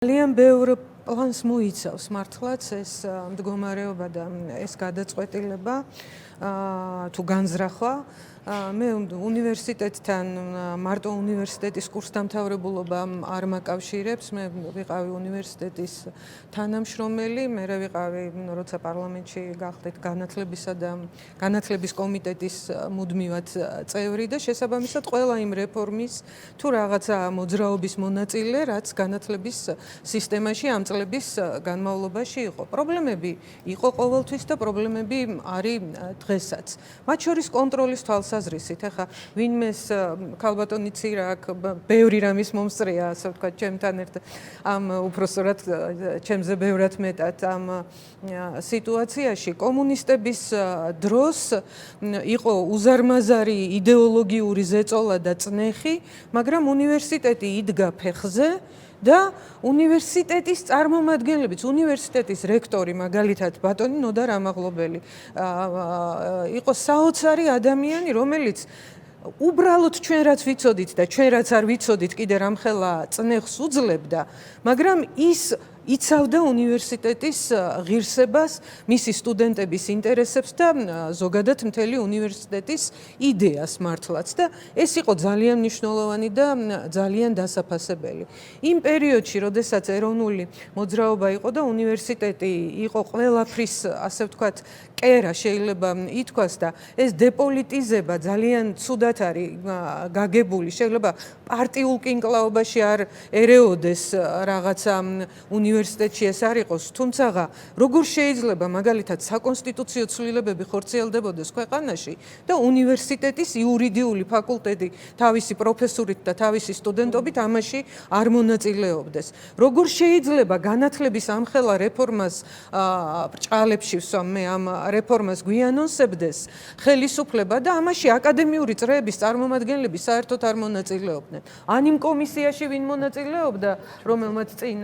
ძალიან ბევრ პლანს მოიცავს მართლაც ეს მდგომარეობა და ეს გადაწყვეტილება თუ განზრახვა. მე უნივერსიტეტთან მარტო უნივერსიტეტის კურსდამთავრებულობა არ მაკავშირებს. მე ვიყავი უნივერსიტეტის თანამშრომელი, მე ვიყავი როცა პარლამენტში გახდით განათლებისა და განათლების კომიტეტის მუდმივად წევრი და შესაბამისად ყველა იმ რეფორმის თუ რაღაცა მოძრაობის მონაწილე, რაც განათლების სისტემაში ამ წლების განმავლობაში იყო. პრობლემები იყო ყოველთვის და პრობლემები არის დღესაც. მათ შორის კონტროლის თვალსაზრისით, ახლა ვინმეს ქალბატონი ცირაკ ბევრი რამის მომსწრია, ასე ვთქვათ, ჩემთან ერთად ამ უпроსტად ჩემზე ბევრად მეტად ამ სიტუაციაში კომუნისტების დროს იყო უზარმაზარი იდეოლოგიური ზეწოლა და წნეხი, მაგრამ უნივერსიტეტი იდგა ფეხზე და უნივერსიტეტის წარმომადგენლებიც, უნივერსიტეტის რექტორი მაგალითად ბატონი ნოდა რამაღლობელი იყო საოცარი ადამიანი, რომელიც უბრალოდ ჩვენ რაც ვიცოდით და ჩვენ რაც არ ვიცოდით კიდე რამხელა წნეხს უძლებდა, მაგრამ ის იცავდა უნივერსიტეტის ღირსებას, მისი სტუდენტების ინტერესებს და ზოგადად მთელი უნივერსიტეტის იდეას მართლაც და ეს იყო ძალიან მნიშვნელოვანი და ძალიან დასაფასებელი. იმ პერიოდში, როდესაც ეროვნული მოძრაობა იყო და უნივერსიტეტი იყო ყველაფრის, ასე ვთქვათ, კერა შეიძლება ითქვას და ეს დეპოლიტიზება ძალიან ცუდად არის გაგებული, შეიძლება პარტიულ კინკლაობაში არ ერეოდეს რაღაცა უნივერსიტეტში ეს არ იყოს, თუმცა როგორ შეიძლება მაგალითად საკონსტიტუციო ცვლილებები ხორციელდებოდეს ქვეყანაში და უნივერსიტეტის იურიდიული ფაკულტეტი თავისი პროფესურით და თავისი სტუდენტობით ამაში არ მონაწილეობდეს. როგორ შეიძლება განათლების ამხელა რეფორმას ბრჭყალებში ვსვამ მე ამ რეფორმას გვიანონსებდეს ხელისუფლება და ამაში აკადემიური წრეების წარმომადგენლები საერთოდ არ მონაწილეობდნენ. ან იმ კომისიაში ვინ მონაწილეობდა, რომელმაც წინ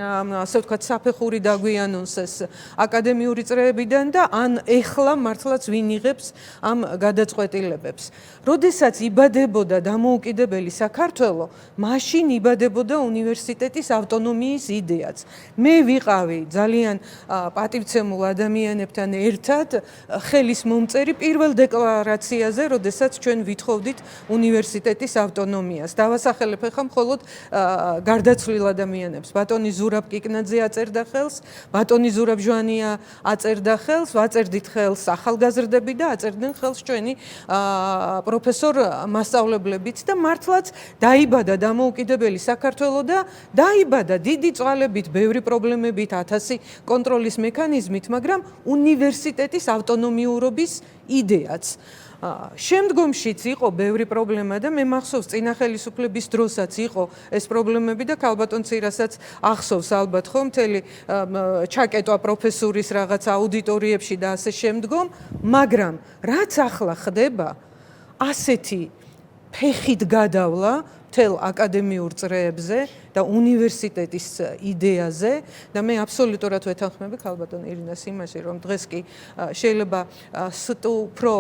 ასე ვთქვათ საფეხური დაგვიანონსეს აკადემიური წრეებიდან და ან ეხლა მართლაც ვინ იღებს ამ გადაწყვეტილებებს. როდესაც იბადებოდა დამოუკიდებელი საქართველო, მაშინ იბადებოდა უნივერსიტეტის ავტონომიის იდეაც. მე ვიყავი ძალიან პატივცემულ ადამიანებთან ერთად ხელის მომწერი პირველ დეკლარაციაზე, როდესაც ჩვენ ვითხოვდით უნივერსიტეტის ავტონომიას. დავასახელებ ახლა მხოლოდ გარდაცვლილ ადამიანებს. ბატონი ზურაბ კიკნაძე აწერდა ხელს, ბატონი ზურაბ ჟვანია აწერდა ხელს, ვაწერდით ხელს ახალგაზრდები და აწერდნენ ხელს ჩვენი პროფესორ მასწავლებლებიც და მართლაც დაიბადა დამოუკიდებელი საქართველო და დაიბადა დიდი წვალებით, ბევრი პრობლემებით, 1000 კონტროლის მექანიზმით, მაგრამ უნივერსიტეტის ავტონომიურობის იდეაც. შემდგომშიც იყო ბევრი პრობლემა და მე მახსოვს წინა ხელისუფლების დროსაც იყო ეს პრობლემები და ქალბატონ ცირასაც ახსოვს ალბათ ხო მთელი ჩაკეტვა პროფესურის რაღაც აუდიტორიებში და ასე შემდგომ, მაგრამ რაც ახლა ხდება, ასეთი ფეხით გადავლა მთელ აკადემიურ წრეებზე და უნივერსიტეტის იდეაზე და მე აბსოლუტურად ვეთანხმები ქალბატონ ირინას იმაში, რომ დღეს კი შეიძლება უფრო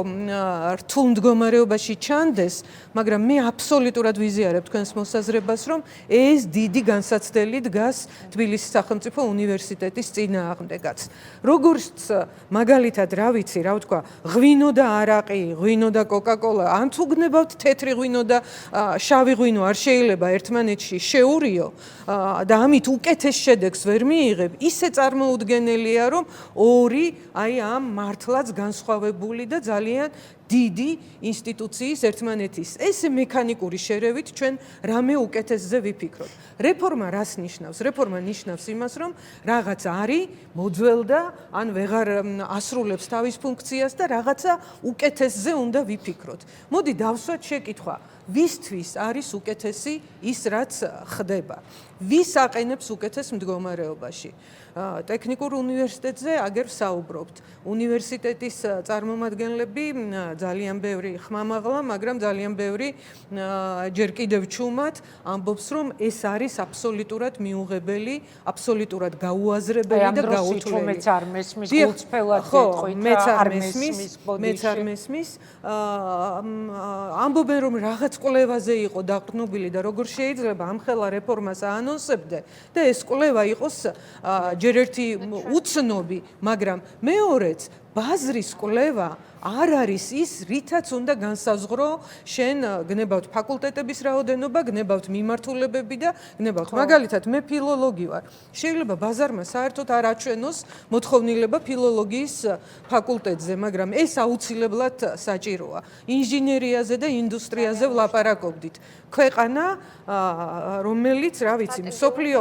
რთულ მდგომარეობაში ჩანდეს, მაგრამ მე აბსოლუტურად ვიზიარებ თქვენს მოსაზრებას, რომ ეს დიდი განსაცდელი დგას თბილისის სახელმწიფო უნივერსიტეტის წინააღმდეგაც. როგორც მაგალითად, რა ვიცი, რა ვთქვა, ღვინო და არაყი, ღვინო და კოკა-კოლა, ან თუ გნებავთ თეთრი ღვინო და შავი ღვინო არ შეიძლება ერთმანეთში შეურიო და ამით უკეთეს შედეგს ვერ მიიღებ, ისე წარმოუდგენელია, რომ ორი აი ამ მართლაც განსხვავებული და ძალიან დიდი ინსტიტუციის ერთმანეთის ესე მექანიკური შერევით ჩვენ რამე უკეთესზე ვიფიქროთ. რეფორმა რას ნიშნავს? რეფორმა ნიშნავს იმას, რომ რაღაც არის, მოძველდა, ან ვეღარ ასრულებს თავის ფუნქციას და რაღაცა უკეთესზე უნდა ვიფიქროთ. მოდი დავსვათ შეკითხვა. ვისთვის არის უკეთესი ის, რაც ხდება? ვის აყენებს უკეთეს მდგომარეობაში? ტექნიკურ უნივერსიტეტზე აგერ ვსაუბრობთ. უნივერსიტეტის წარმომადგენლები ძალიან ბევრი ხმამაღლა, მაგრამ ძალიან ბევრი ჯერ კიდევ ჩუმად ამბობს, რომ ეს არის აბსოლუტურად მიუღებელი, აბსოლუტურად გაუაზრებელი და გაუთვლელი. მეც არ მესმის, გულწრფელად გეტყვით, არ მესმის ბოდიში. მეც არ მესმის. ამბობენ, რომ რაღაც კვლევაზე იყო დაყრდნობილი და როგორ შეიძლება ამხელა რეფორმას აანონსებდე და ეს კვლევა იყოს ჯერ ერთი უცნობი, მაგრამ მეორეც ბაზრის კვლევა არ არის ის, რითაც უნდა განსაზღვრო შენ გნებავთ ფაკულტეტების რაოდენობა, გნებავთ მიმართულებები და გნებავთ. მაგალითად, მე ფილოლოგი ვარ. შეიძლება ბაზარმა საერთოდ არ აჩვენოს მოთხოვნილება ფილოლოგიის ფაკულტეტზე, მაგრამ ეს აუცილებლად საჭიროა. ინჟინერიაზე და ინდუსტრიაზე ვლაპარაკობდით. ქვეყანა, რომელიც, რა ვიცი, მსოფლიო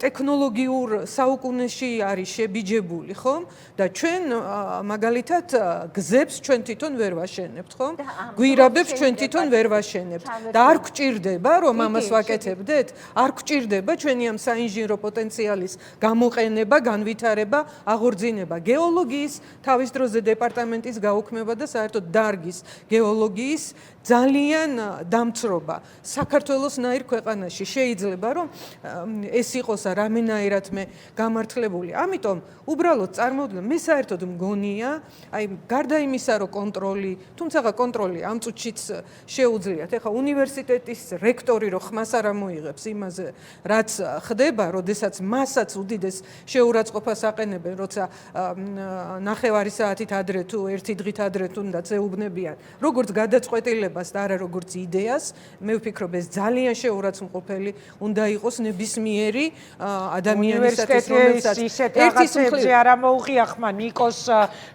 ტექნოლოგიურ საუკუნეში არის შებიჯებული, ხომ? და ჩვენ მაგალითად გზებს ჩვენ თვითონ ვერ ვაშენებთ, ხომ? გვირაბებს ჩვენ თვითონ ვერ ვაშენებთ. და არ გვჭირდება, რომ ამას ვაკეთებდეთ? არ გვჭირდება ჩვენი ამ საინჟინრო პოტენციალის გამოყენება, განვითარება, აღორძინება. გეოლოგიის თავის დროზე დეპარტამენტის გაუქმება და საერთოდ დარგის გეოლოგიის ძალიან დამცრობა. საქართველოსნაირ ქვეყანაში შეიძლება, რომ ეს იყოს რამენაირად მე გამართლებული. ამიტომ უბრალოდ წარმოვიდგინე, მე საერთოდ მგონია, აი გარდა იმისა, რომ კონტროლი, თუმცა კონტროლი ამ წუთშიც შეუძლიათ. ეხლა უნივერსიტეტის რექტორი რო ხმას არ ამოიღებს იმაზე, რაც ხდება, როდესაც მასაც უდიდეს შეურაცხყოფას აყენებენ, როცა ნახევარი საათით ადრე თუ ერთი დღით ადრე თუნდაც ეუბნებიან, როგორც გადაწყვეტილებას და არა როგორც იდეას, მე ვფიქრობ ეს ძალიან შეურაცხმყოფელი უნდა იყოს ნებისმიერი ადამიანისათვის, რომელსაც ერთის არ მოუღია ხმა ნიკოს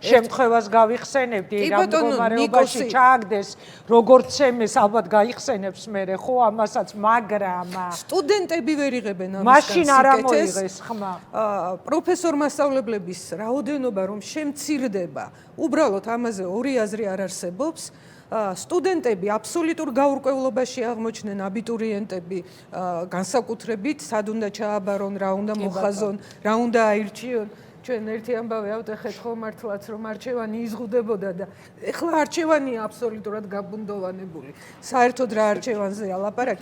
შემთხვევას გავიხსენებდი, რა მდგომარეობაში ჩააგდეს, როგორც ემეს ალბათ გაიხსენებს მერე, ხო, ამასაც, მაგრამ სტუდენტები ვერ იღებენ ამისგან მაშინ არ ამოიღეს ხმა. პროფესორ მასწავლებლების რაოდენობა რომ შემცირდება, უბრალოდ ამაზე ორი აზრი არ არსებობს. სტუდენტები აბსოლუტურ გაურკვევლობაში აღმოჩნდნენ, აბიტურიენტები განსაკუთრებით, სად უნდა ჩააბარონ, რა უნდა მოხაზონ, რა უნდა აირჩიონ. ჩვენ ერთი ამბავი ავტეხეთ ხო მართლაც, რომ არჩევანი იზღუდებოდა და ეხლა არჩევანია აბსოლუტურად გაბუნდოვანებული. საერთოდ რა არჩევანზეა ლაპარაკი?